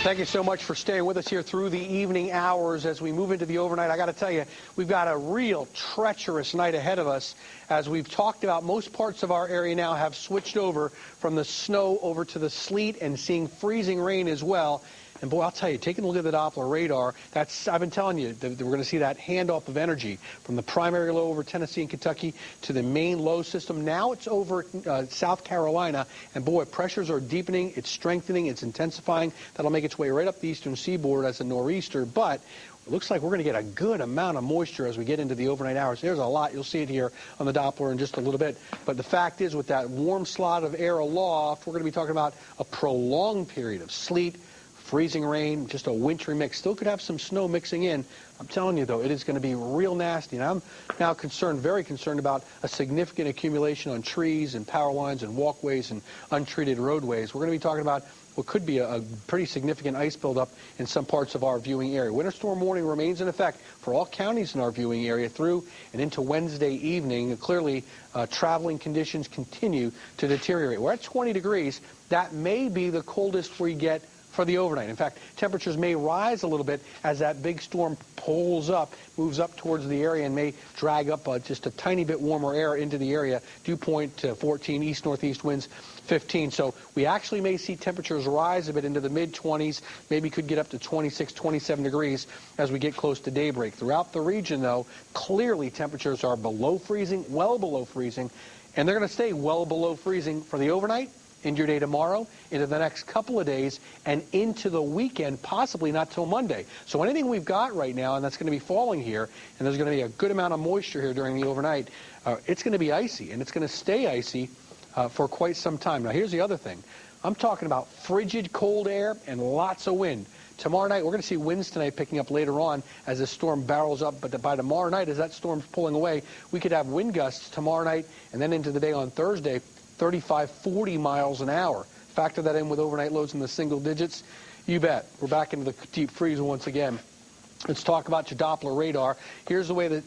Thank you so much for staying with us here through the evening hours as we move into the overnight. I got to tell you, we've got a real treacherous night ahead of us. As we've talked about, most parts of our area now have switched over from the snow over to the sleet and seeing freezing rain as well. And boy, I'll tell you, taking a look at the Doppler radar, I've been telling you that we're going to see that handoff of energy from the primary low over Tennessee and Kentucky to the main low system. Now it's over South Carolina, and boy, pressures are deepening, it's strengthening, it's intensifying. That'll make its way right up the eastern seaboard as a nor'easter, but it looks like we're going to get a good amount of moisture as we get into the overnight hours. There's a lot. You'll see it here on the Doppler in just a little bit. But the fact is, with that warm slot of air aloft, we're going to be talking about a prolonged period of sleet, freezing rain, just a wintry mix. Still could have some snow mixing in. I'm telling you, though, it is going to be real nasty. And I'm now very concerned about a significant accumulation on trees and power lines and walkways and untreated roadways. We're going to be talking about what could be a pretty significant ice buildup in some parts of our viewing area. Winter storm warning remains in effect for all counties in our viewing area through and into Wednesday evening. And clearly, traveling conditions continue to deteriorate. We're at 20 degrees. That may be the coldest we get for the overnight. In fact, temperatures may rise a little bit as that big storm pulls up, moves up towards the area, and may drag up just a tiny bit warmer air into the area. Dew point to 14, east-northeast winds 15. So we actually may see temperatures rise a bit into the mid-20s, maybe could get up to 26, 27 degrees as we get close to daybreak. Throughout the region, though, clearly temperatures are below freezing, well below freezing, and they're going to stay well below freezing for the overnight, into your day tomorrow, into the next couple of days, and into the weekend, possibly not till Monday. So anything we've got right now, and that's going to be falling here, and there's going to be a good amount of moisture here during the overnight, it's going to be icy, and it's going to stay icy for quite some time. Now, here's the other thing. I'm talking about frigid cold air and lots of wind. Tomorrow night, we're going to see winds tonight picking up later on as the storm barrels up, but by tomorrow night, as that storm's pulling away, we could have wind gusts tomorrow night and then into the day on Thursday, 35, 40 miles an hour. Factor that in with overnight lows in the single digits. You bet. We're back into the deep freeze once again. Let's talk about your Doppler radar. Here's the way the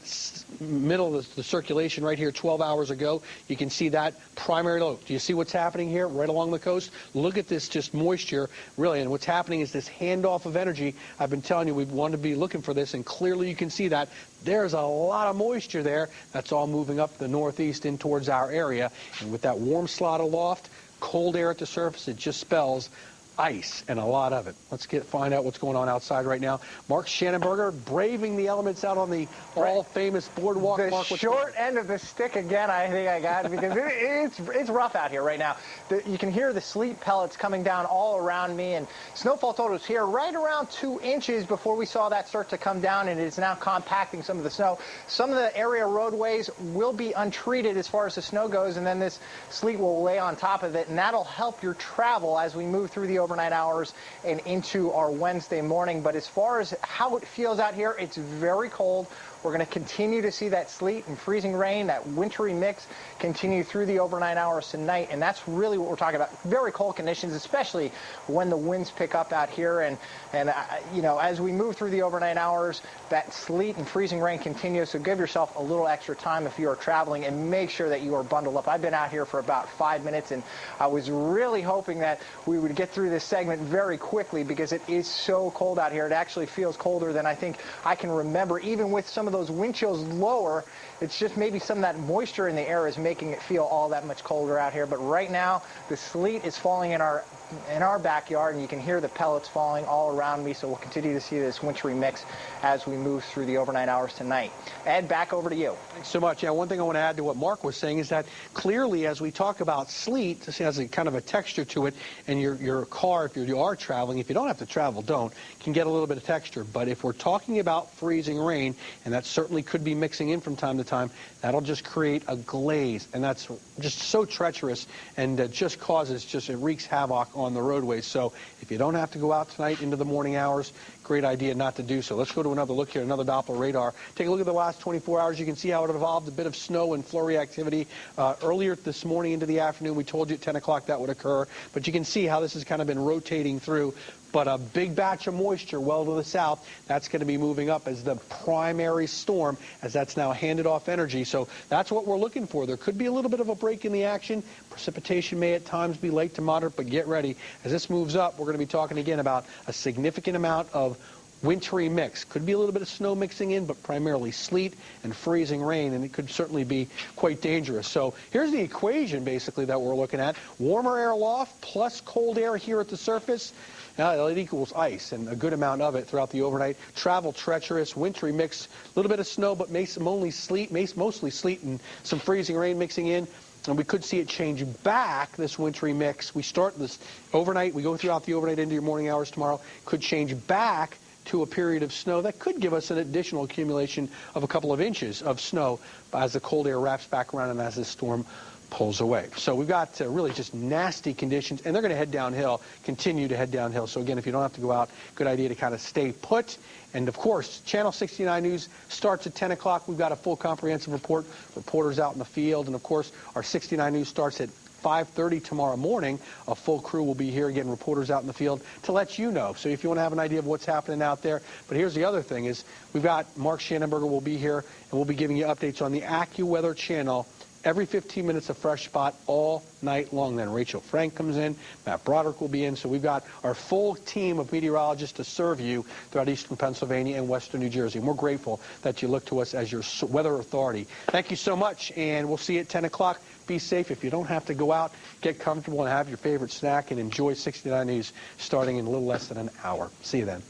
middle of the circulation right here 12 hours ago. You can see that primary low. Do you see what's happening here right along the coast? Look at this just moisture, really. And what's happening is this handoff of energy. I've been telling you we want to be looking for this, and clearly you can see that. There's a lot of moisture there. That's all moving up the northeast in towards our area. And with that warm slot aloft, cold air at the surface, it just spells ice, and a lot of it. Let's find out what's going on outside right now. Mark Shanaberger braving the elements out on the all-famous boardwalk. The Mark, short end of the stick again, I think I got, because it's rough out here right now. You can hear the sleet pellets coming down all around me, and snowfall totals here right around 2 inches before we saw that start to come down, and it's now compacting some of the snow. Some of the area roadways will be untreated as far as the snow goes, and then this sleet will lay on top of it, and that'll help your travel as we move through the overnight hours and into our Wednesday morning. But as far as how it feels out here, it's very cold. We're going to continue to see that sleet and freezing rain, that wintry mix, continue through the overnight hours tonight, and that's really what we're talking about. Very cold conditions, especially when the winds pick up out here, and you know, as we move through the overnight hours, that sleet and freezing rain continues. So give yourself a little extra time if you are traveling, and make sure that you are bundled up. I've been out here for about 5 minutes, and I was really hoping that we would get through this segment very quickly because it is so cold out here. It actually feels colder than I think I can remember, even with some of those wind chills lower. It's just maybe some of that moisture in the air is making it feel all that much colder out here. But right now, the sleet is falling in our backyard, and you can hear the pellets falling all around me. So we'll continue to see this wintry mix as we move through the overnight hours tonight. Ed, back over to you. Thanks so much. Yeah, one thing I want to add to what Mark was saying is that clearly, as we talk about sleet, this has a kind of a texture to it, and your car, if you are traveling, if you don't have to travel, can get a little bit of texture. But if we're talking about freezing rain, and that certainly could be mixing in from time to time, that'll just create a glaze, and that's just so treacherous, and it wreaks havoc on the roadways. So if you don't have to go out tonight into the morning hours, great idea not to do so. Let's go to another look here, another Doppler radar. Take a look at the last 24 hours. You can see how it evolved, a bit of snow and flurry activity earlier this morning into the afternoon. We told you at 10 o'clock that would occur, but you can see how this has kind of been rotating through. But a big batch of moisture well to the south, that's going to be moving up as the primary storm, as that's now handed off energy. So that's what we're looking for. There could be a little bit of a break in the action. Precipitation may at times be late to moderate, but get ready. As this moves up, we're going to be talking again about a significant amount of wintry mix. Could be a little bit of snow mixing in, but primarily sleet and freezing rain, and it could certainly be quite dangerous. So here's the equation, basically, that we're looking at. Warmer air aloft plus cold air here at the surface. Now, it equals ice, and a good amount of it throughout the overnight. Travel treacherous, wintry mix, a little bit of snow, but mostly sleet and some freezing rain mixing in. And we could see it change back, this wintry mix. We start this overnight. We go throughout the overnight into your morning hours tomorrow. Could change back to a period of snow that could give us an additional accumulation of a couple of inches of snow as the cold air wraps back around and as this storm pulls away. So we've got really just nasty conditions, and they're going to head downhill, continue to head downhill. So again, if you don't have to go out, good idea to kind of stay put. And of course, Channel 69 News starts at 10 o'clock. We've got a full comprehensive report, reporters out in the field. And of course, our 69 News starts at 5:30 tomorrow morning. A full crew will be here, again, reporters out in the field to let you know. So if you want to have an idea of what's happening out there. But here's the other thing is we've got Mark Shanaberger will be here, and we'll be giving you updates on the AccuWeather channel every 15 minutes, a fresh spot all night long. Then Rachel Frank comes in, Matt Broderick will be in. So we've got our full team of meteorologists to serve you throughout eastern Pennsylvania and western New Jersey. And we're grateful that you look to us as your weather authority. Thank you so much, and we'll see you at 10 o'clock. Be safe. If you don't have to go out, get comfortable and have your favorite snack and enjoy 69 News starting in a little less than an hour. See you then.